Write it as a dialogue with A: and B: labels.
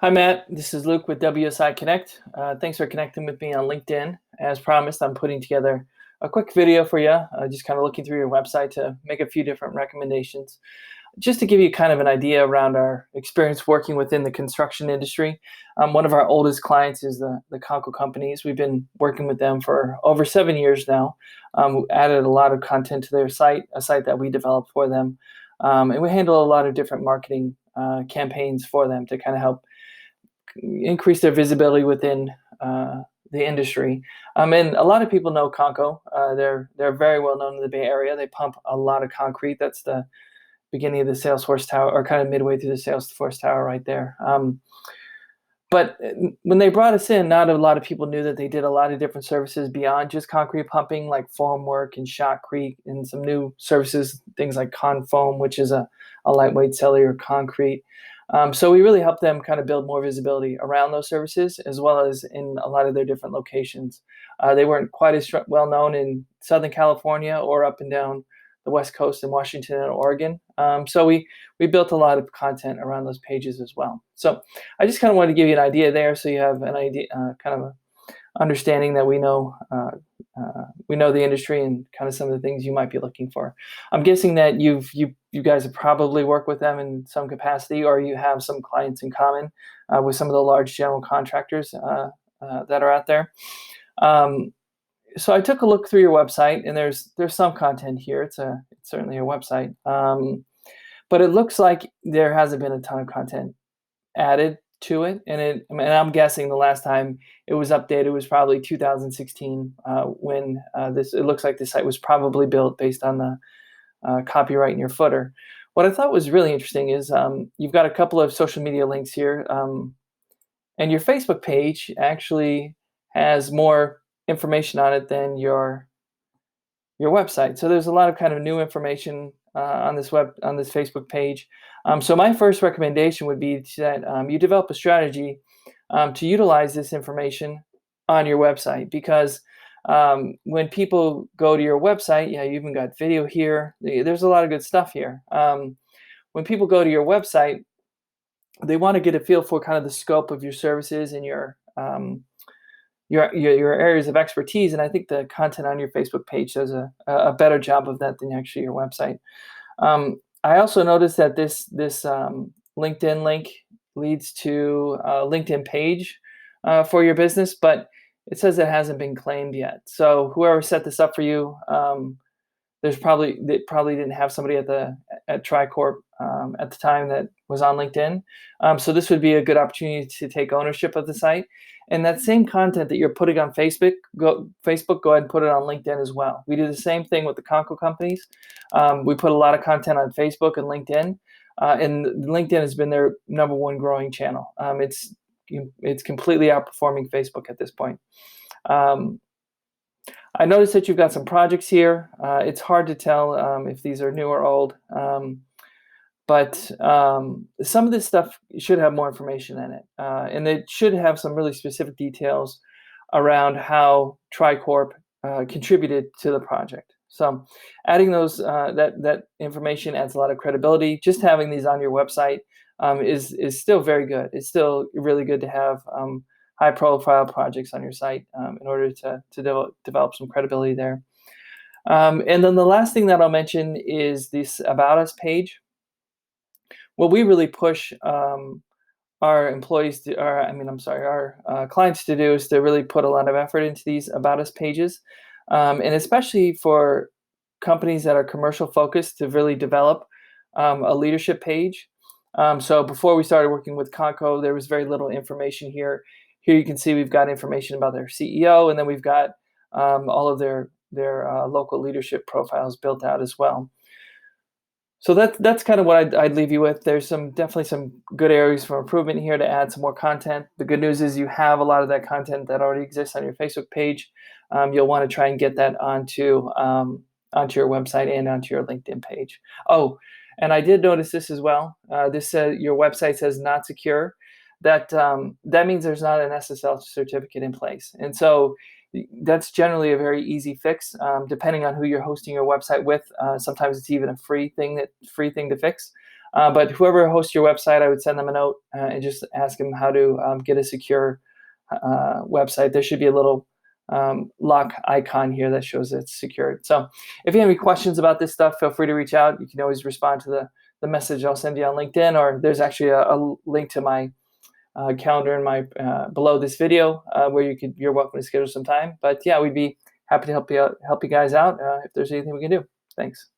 A: Hi, Matt. This is Luke with WSI Connect. Thanks for connecting with me on LinkedIn. As promised, I'm putting together a quick video for you, just kind of looking through your website to make a few different recommendations. Just to give you kind of an idea around our experience working within the construction industry, one of our oldest clients is the Conco companies. We've been working with them for over 7 years now. We added a lot of content to their site, a site that we developed for them. And we handle a lot of different marketing campaigns for them to kind of help increase their visibility within the industry. And a lot of people know Conco. They're very well known in the Bay Area. They pump a lot of concrete. That's the beginning of the Salesforce Tower, or kind of midway through the Salesforce Tower right there. But when they brought us in, not a lot of people knew that they did a lot of different services beyond just concrete pumping, like foam work and shotcrete, and some new services, things like Confoam, which is a lightweight cellular concrete. So we really helped them kind of build more visibility around those services, as well as in a lot of their different locations. They weren't quite as well known in Southern California or up and down the West Coast in Washington and Oregon. So we built a lot of content around those pages as well. So I just kind of wanted to give you an idea there, so you have an idea, kind of a understanding that we know the industry and kind of some of the things you might be looking for. I'm guessing that you guys have probably worked with them in some capacity, or you have some clients in common with some of the large general contractors that are out there. So I took a look through your website, and there's some content here. It's certainly a website, but it looks like there hasn't been a ton of content added to it. And I'm guessing the last time it was updated was probably 2016, when it looks like the site was probably built based on the copyright in your footer. What I thought was really interesting is you've got a couple of social media links here, and your Facebook page actually has more information on it than your website. So there's a lot of kind of new information on this Facebook page. So my first recommendation would be that you develop a strategy to utilize this information on your website, because when people go to your website, you even got video here. There's a lot of good stuff here. When people go to your website, they want to get a feel for kind of the scope of your services and your areas of expertise, and I think the content on your Facebook page does a better job of that than actually your website. I also noticed that this LinkedIn link leads to a LinkedIn page for your business, but it says it hasn't been claimed yet. So whoever set this up for you, they probably didn't have somebody at Tricorp at the time that was on LinkedIn. So this would be a good opportunity to take ownership of the site. And that same content that you're putting on Facebook, go ahead and put it on LinkedIn as well. We do the same thing with the Conco companies. We put a lot of content on Facebook and LinkedIn, and LinkedIn has been their number one growing channel. It's completely outperforming Facebook at this point. I noticed that you've got some projects here. It's hard to tell if these are new or old, but some of this stuff should have more information in it, and it should have some really specific details around how Tricorp contributed to the project. So adding those that information adds a lot of credibility. Just having these on your website is still very good. It's still really good to have high-profile projects on your site in order to develop some credibility there. And then the last thing that I'll mention is this About Us page. What we really push our employees to, our clients to do is to really put a lot of effort into these About Us pages, and especially for companies that are commercial focused, to really develop a leadership page. So before we started working with Conco, there was very little information here. Here you can see we've got information about their CEO, and then we've got all of their local leadership profiles built out as well. So that's kind of what I'd leave you with. There's definitely some good areas for improvement here to add some more content. The good news is you have a lot of that content that already exists on your Facebook page. You'll want to try and get that onto your website and onto your LinkedIn page. Oh, and I did notice this as well. Your website says not secure. That means there's not an SSL certificate in place, and so that's generally a very easy fix, depending on who you're hosting your website with. Sometimes it's even a free thing to fix. But whoever hosts your website, I would send them a note and just ask them how to get a secure website. There should be a little lock icon here that shows it's secured. So if you have any questions about this stuff, feel free to reach out. You can always respond to the message I'll send you on LinkedIn, or there's actually a link to my calendar in my below this video where you're welcome to schedule some time. But yeah, we'd be happy to help you guys out if there's anything we can do. Thanks.